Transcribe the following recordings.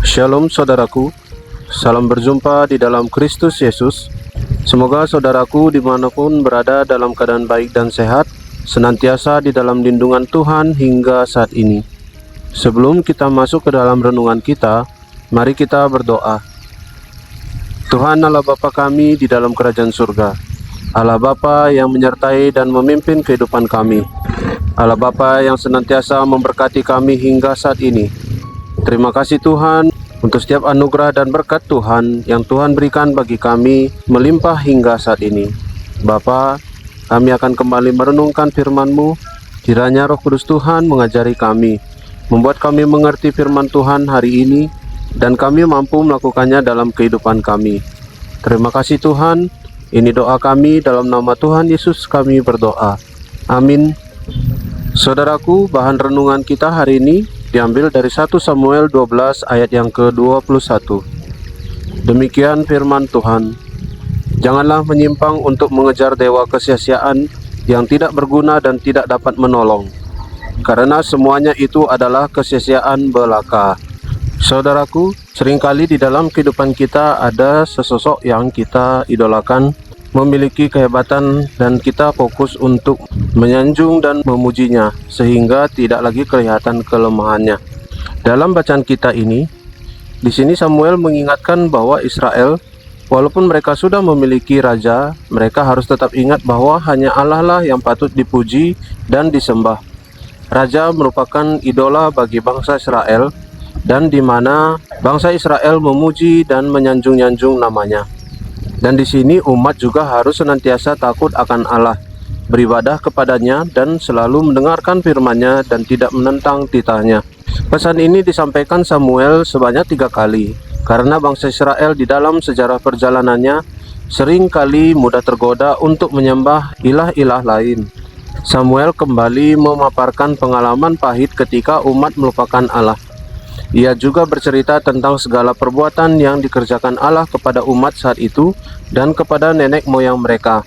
Shalom saudaraku, salam berjumpa di dalam Kristus Yesus. Semoga saudaraku dimanapun berada dalam keadaan baik dan sehat, senantiasa di dalam lindungan Tuhan hingga saat ini. Sebelum kita masuk ke dalam renungan kita, mari kita berdoa. Tuhan Allah Bapa kami di dalam kerajaan surga, Allah Bapa yang menyertai dan memimpin kehidupan kami, Allah Bapa yang senantiasa memberkati kami hingga saat ini. Terima kasih Tuhan untuk setiap anugerah dan berkat Tuhan yang Tuhan berikan bagi kami melimpah hingga saat ini. Bapa, kami akan kembali merenungkan firman-Mu. Kiranya Roh Kudus Tuhan mengajari kami, membuat kami mengerti firman Tuhan hari ini, dan kami mampu melakukannya dalam kehidupan kami. Terima kasih Tuhan. Ini doa kami dalam nama Tuhan Yesus kami berdoa. Amin. Saudaraku, bahan renungan kita hari ini diambil dari 1 Samuel 12 ayat yang ke-21. Demikian firman Tuhan. Janganlah menyimpang untuk mengejar dewa kesia-siaan yang tidak berguna dan tidak dapat menolong, karena semuanya itu adalah kesia-siaan belaka. Saudaraku, seringkali di dalam kehidupan kita ada sesosok yang kita idolakan, memiliki kehebatan, dan kita fokus untuk menyanjung dan memujinya sehingga tidak lagi kelihatan kelemahannya. Dalam bacaan kita ini, di sini Samuel mengingatkan bahwa Israel, walaupun mereka sudah memiliki raja, mereka harus tetap ingat bahwa hanya Allah lah yang patut dipuji dan disembah. Raja merupakan idola bagi bangsa Israel, dan di mana bangsa Israel memuji dan menyanjung-nyanjung namanya. Dan di sini umat juga harus senantiasa takut akan Allah, beribadah kepadanya dan selalu mendengarkan firman-Nya dan tidak menentang titahnya. Pesan ini disampaikan Samuel sebanyak 3 kali, karena bangsa Israel di dalam sejarah perjalanannya sering kali mudah tergoda untuk menyembah ilah-ilah lain. Samuel kembali memaparkan pengalaman pahit ketika umat melupakan Allah. Ia juga bercerita tentang segala perbuatan yang dikerjakan Allah kepada umat saat itu dan kepada nenek moyang mereka.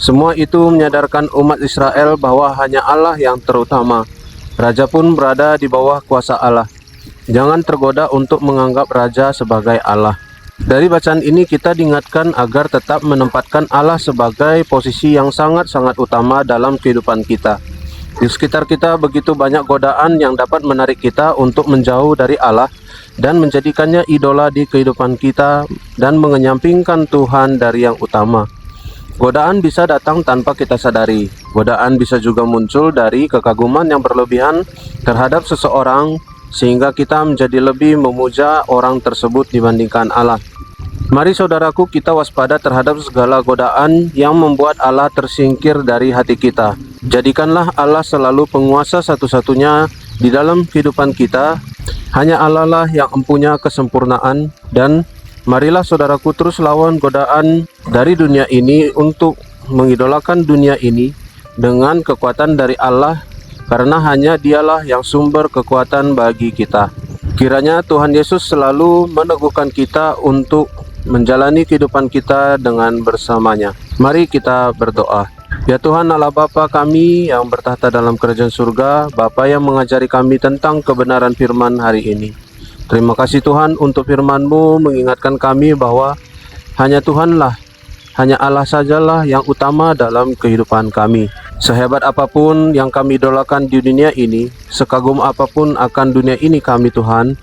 Semua itu menyadarkan umat Israel bahwa hanya Allah yang terutama. Raja pun berada di bawah kuasa Allah. Jangan tergoda untuk menganggap raja sebagai Allah. Dari bacaan ini kita diingatkan agar tetap menempatkan Allah sebagai posisi yang sangat-sangat utama dalam kehidupan kita. Di sekitar kita begitu banyak godaan yang dapat menarik kita untuk menjauh dari Allah dan menjadikannya idola di kehidupan kita dan mengenyampingkan Tuhan dari yang utama. Godaan bisa datang tanpa kita sadari. Godaan bisa juga muncul dari kekaguman yang berlebihan terhadap seseorang sehingga kita menjadi lebih memuja orang tersebut dibandingkan Allah. Mari saudaraku, kita waspada terhadap segala godaan yang membuat Allah tersingkir dari hati kita. Jadikanlah Allah selalu penguasa satu-satunya di dalam kehidupan kita. Hanya Allah lah yang empunya kesempurnaan. Dan marilah saudaraku terus lawan godaan dari dunia ini untuk mengidolakan dunia ini dengan kekuatan dari Allah, karena hanya Dialah yang sumber kekuatan bagi kita. Kiranya Tuhan Yesus selalu meneguhkan kita untuk menjalani kehidupan kita dengan bersamanya. Mari kita berdoa. Ya Tuhan Allah Bapa kami yang bertahta dalam kerajaan surga, Bapa yang mengajari kami tentang kebenaran firman hari ini. Terima kasih Tuhan untuk firman-Mu mengingatkan kami bahwa hanya Tuhanlah, hanya Allah sajalah yang utama dalam kehidupan kami. Sehebat apapun yang kami idolakan di dunia ini, sekagum apapun akan dunia ini kami Tuhan,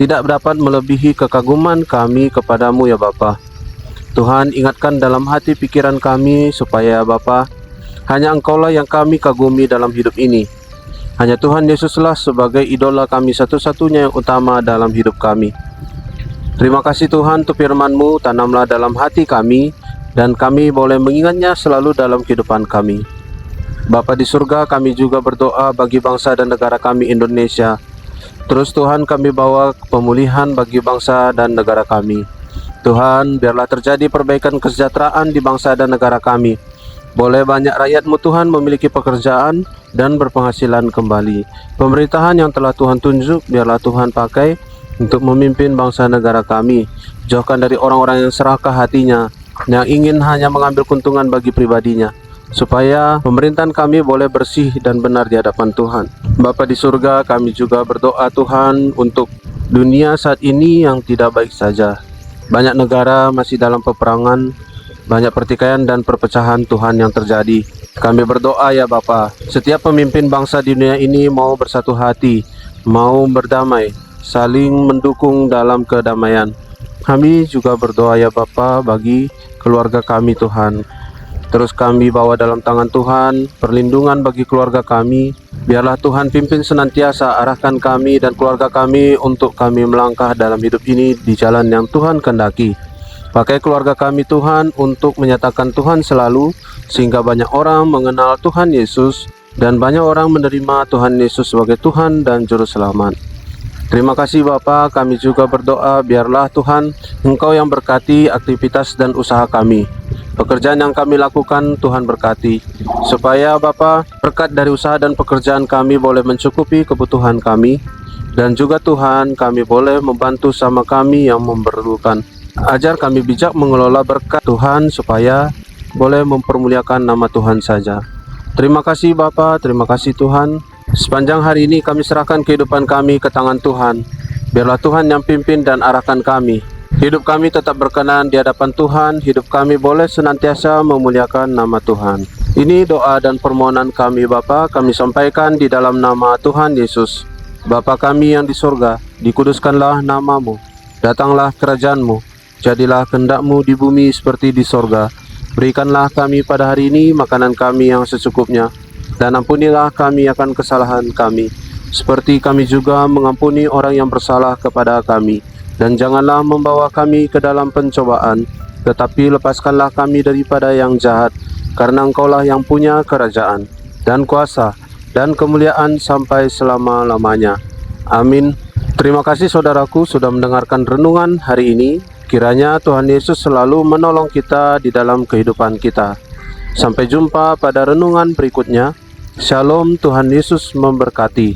tidak dapat melebihi kekaguman kami kepadamu ya Bapa. Tuhan, ingatkan dalam hati pikiran kami supaya Bapa, hanya Engkaulah yang kami kagumi dalam hidup ini. Hanya Tuhan Yesuslah sebagai idola kami satu-satunya yang utama dalam hidup kami. Terima kasih Tuhan untuk firman-Mu, tanamlah dalam hati kami, dan kami boleh mengingatnya selalu dalam kehidupan kami. Bapa di surga, kami juga berdoa bagi bangsa dan negara kami Indonesia. Terus Tuhan, kami bawa pemulihan bagi bangsa dan negara kami. Tuhan, biarlah terjadi perbaikan kesejahteraan di bangsa dan negara kami. Boleh banyak rakyat-Mu Tuhan memiliki pekerjaan dan berpenghasilan kembali. Pemerintahan yang telah Tuhan tunjuk, biarlah Tuhan pakai untuk memimpin bangsa negara kami. Jauhkan dari orang-orang yang serakah hatinya, yang ingin hanya mengambil keuntungan bagi pribadinya. supaya pemerintahan kami boleh bersih dan benar di hadapan Tuhan. Bapa di surga, kami juga berdoa Tuhan untuk dunia saat ini yang tidak baik saja. Banyak negara masih dalam peperangan, banyak pertikaian dan perpecahan Tuhan yang terjadi. Kami berdoa ya Bapa, setiap pemimpin bangsa di dunia ini mau bersatu hati, mau berdamai, saling mendukung dalam kedamaian. Kami juga berdoa ya Bapa bagi keluarga kami Tuhan. Terus kami bawa dalam tangan Tuhan, perlindungan bagi keluarga kami. Biarlah Tuhan pimpin senantiasa, arahkan kami dan keluarga kami untuk kami melangkah dalam hidup ini di jalan yang Tuhan kehendaki. Pakai keluarga kami Tuhan untuk menyatakan Tuhan selalu, sehingga banyak orang mengenal Tuhan Yesus dan banyak orang menerima Tuhan Yesus sebagai Tuhan dan Juru Selamat. Terima kasih Bapa, kami juga berdoa biarlah Tuhan Engkau yang berkati aktivitas dan usaha kami. Pekerjaan yang kami lakukan Tuhan berkati, supaya Bapa berkat dari usaha dan pekerjaan kami boleh mencukupi kebutuhan kami, dan juga Tuhan kami boleh membantu sama kami yang memerlukan. Ajar kami bijak mengelola berkat Tuhan supaya boleh mempermuliakan nama Tuhan saja. Terima kasih Bapa, terima kasih Tuhan. Sepanjang hari ini kami serahkan kehidupan kami ke tangan Tuhan. Biarlah Tuhan yang pimpin dan arahkan kami. Hidup kami tetap berkenan di hadapan Tuhan. Hidup kami boleh senantiasa memuliakan nama Tuhan. Ini doa dan permohonan kami Bapa, kami sampaikan di dalam nama Tuhan Yesus. Bapa kami yang di surga, dikuduskanlah namamu. Datanglah kerajaan-Mu. Jadilah kehendak-Mu di bumi seperti di sorga. Berikanlah kami pada hari ini makanan kami yang secukupnya, dan ampunilah kami akan kesalahan kami, seperti kami juga mengampuni orang yang bersalah kepada kami. Dan janganlah membawa kami ke dalam pencobaan, tetapi lepaskanlah kami daripada yang jahat, karena Engkaulah yang punya kerajaan, dan kuasa, dan kemuliaan sampai selama-lamanya. Amin. Terima kasih saudaraku sudah mendengarkan renungan hari ini. Kiranya Tuhan Yesus selalu menolong kita di dalam kehidupan kita. Sampai jumpa pada renungan berikutnya. Shalom, Tuhan Yesus memberkati.